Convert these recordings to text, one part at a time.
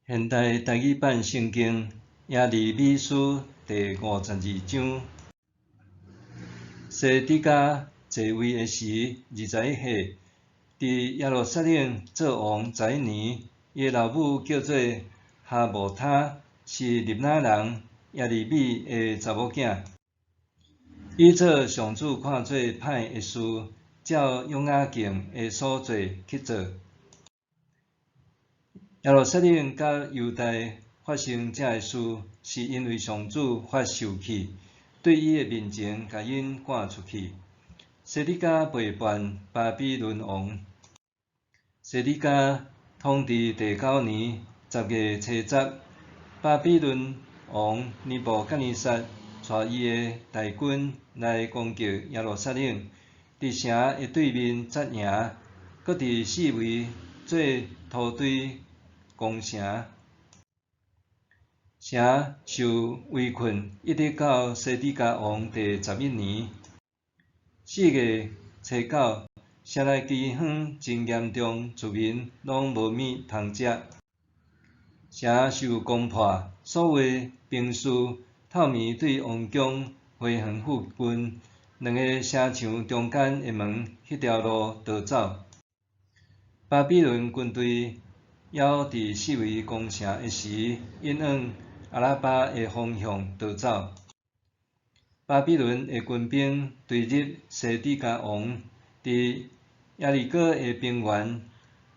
现代台语版圣经耶利米书第52章。西底家继位的时，21岁，伫耶路撒冷做王10年。伊的老母叫做哈摩他，是利拿人耶利米的查某囝。伊做上主看做歹的事，照约雅敬的所做去做。耶路撒冷甲犹大发生这个事，是因为上主发受气，对伊的面前甲因赶出去。西底家背叛巴比伦王。西底家统治第9年10月初10，巴比伦王尼布甲尼撒带伊的大军来攻击耶路撒冷，伫城的对面扎营，搁伫四围做土堆攻城。城受围困，一直到西底家王第11年4月初9，城内饥荒真严重，厝民拢无米通食。城受攻破，所有兵士透暝对王宫挥远护军，两个城墙中间的门迄条路逃走。巴比伦军队还伫四围攻城的时，因往阿拉巴的方向逃走。巴比伦的军兵追入西底家王，伫耶利哥的平原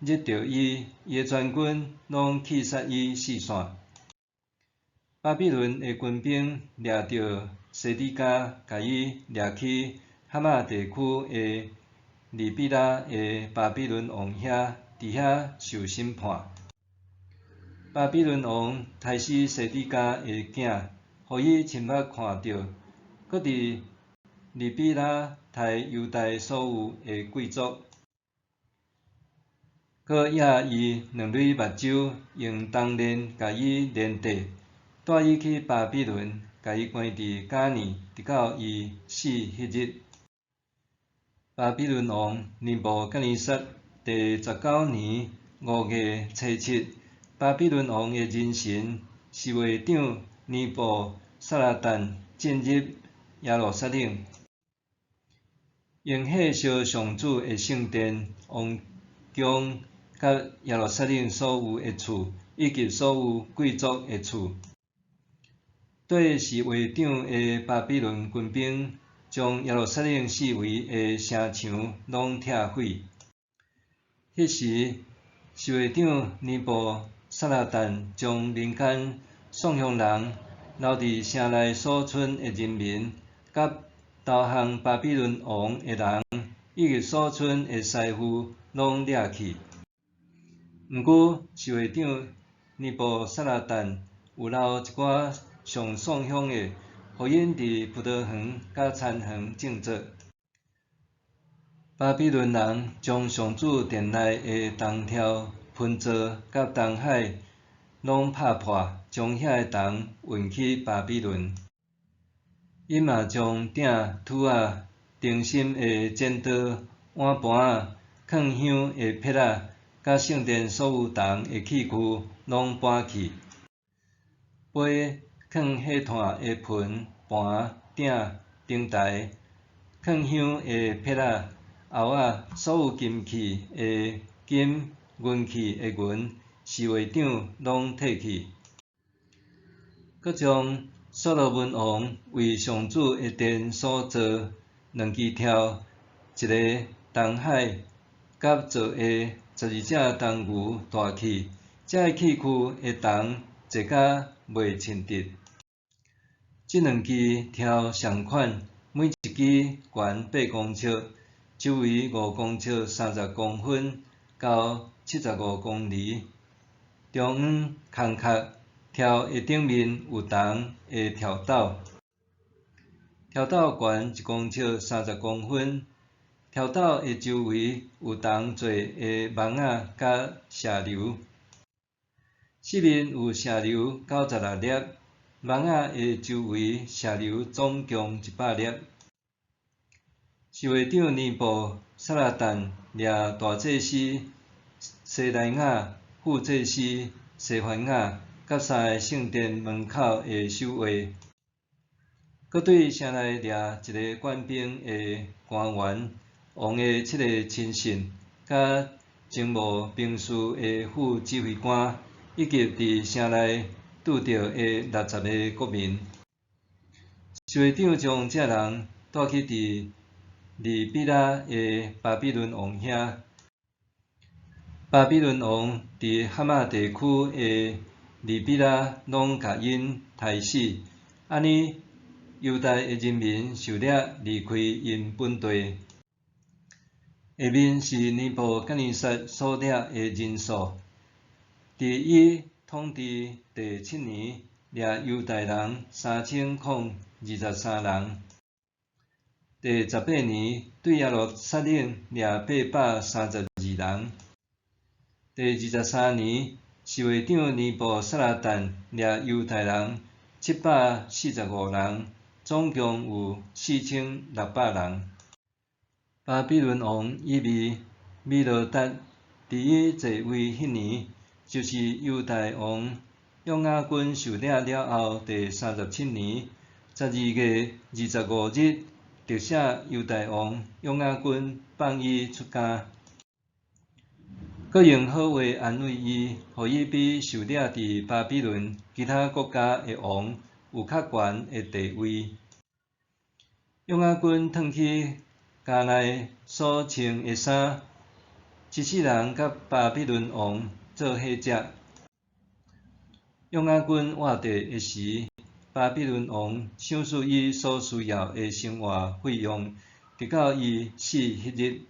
入着伊，伊的全军拢气杀伊四散。巴比伦的军兵掠着西底家，甲伊掠去哈马地区的利比拉的巴比伦王遐，伫遐受审判。巴比伦王杀死西底家的囝，互伊亲目看到，搁伫利比拉杀犹大所有的贵族，搁压伊两蕊目睭，用铜链甲伊连缀，带伊去巴比伦，甲伊关伫监狱，直到伊死迄日。巴比伦王尼布甲尼撒第19年5月初7，巴比伦王的人臣侍卫长尼布撒拉旦进入耶路撒冷，用火烧上主的圣殿、王宫甲耶路撒冷所有的厝，以及所有贵族的厝。对侍卫长的巴比伦军兵将耶路撒冷四围的城墙拢拆毁。迄时，侍卫长尼布撒拉旦将民间送乡人、留伫城内所剩的人民，甲投降巴比伦王的人，以及所剩的师傅，拢掠去。毋过，侍卫长尼布撒拉旦有留一寡上送乡的，互因伫葡萄园甲田园种植。巴比伦人将上主殿内的铜条、喷座甲铜海拢拍破，将遐个铜运去巴比伦。因嘛将鼎、tú仔、灯芯的剪刀、碗盘仔、囥香的撇仔，甲圣殿所有铜的器具拢搬去。杯、囥火炭的盆、盘、鼎、灯台、囥香的撇仔、后仔，所有金器的金、银器的银，侍卫长拢摕去。搁将所罗门王为上主的殿所造两支跳，一个铜海，甲做的12只铜牛带去。这个器具的铜坐甲袂称直。这两支跳相款，每一支悬8公尺，周围5公尺30公分到75公里，中央空壳，跳的顶面有铜的跳斗，跳斗悬1公尺30公分，跳斗的周围有铜做的网仔甲射流，四面有射流96粒，网仔的周围射流总共100粒。侍卫长尼布撒拉旦掠大祭司西莱雅、副祭司西番雅，甲3个圣殿门口的守卫，佮对城内掠一个官兵的官员，王的7个亲信，甲政务兵士的副指挥官，以及伫城内拄到的60个国民。守卫长将这人带去伫利比拉的巴比伦王遐。巴比伦王伫哈马地区的利比拉拢甲因杀死，安尼犹大的人民受掠离开因本地。下面是尼布甲尼撒所掠的人数。伫伊统治第7年，掠犹大人3023人。第18年，对耶路撒冷掠832人。第23年，侍卫长尼布撒拉旦掠犹太人745人，总共有4600人。巴比伦王以米罗达伫伊继位迄年，就是犹大王约雅斤受掠了后第37年12月25日，特赦犹大王约雅斤放伊出家。佮用好话安慰伊，互伊比受掠伫巴比伦其他国家的王有较悬的地位。约雅斤脱去家内所穿的衫，一世人甲巴比伦王做伙食。约雅斤活地的时，巴比伦王赏赐伊所需要的生活费用，直到伊死迄日。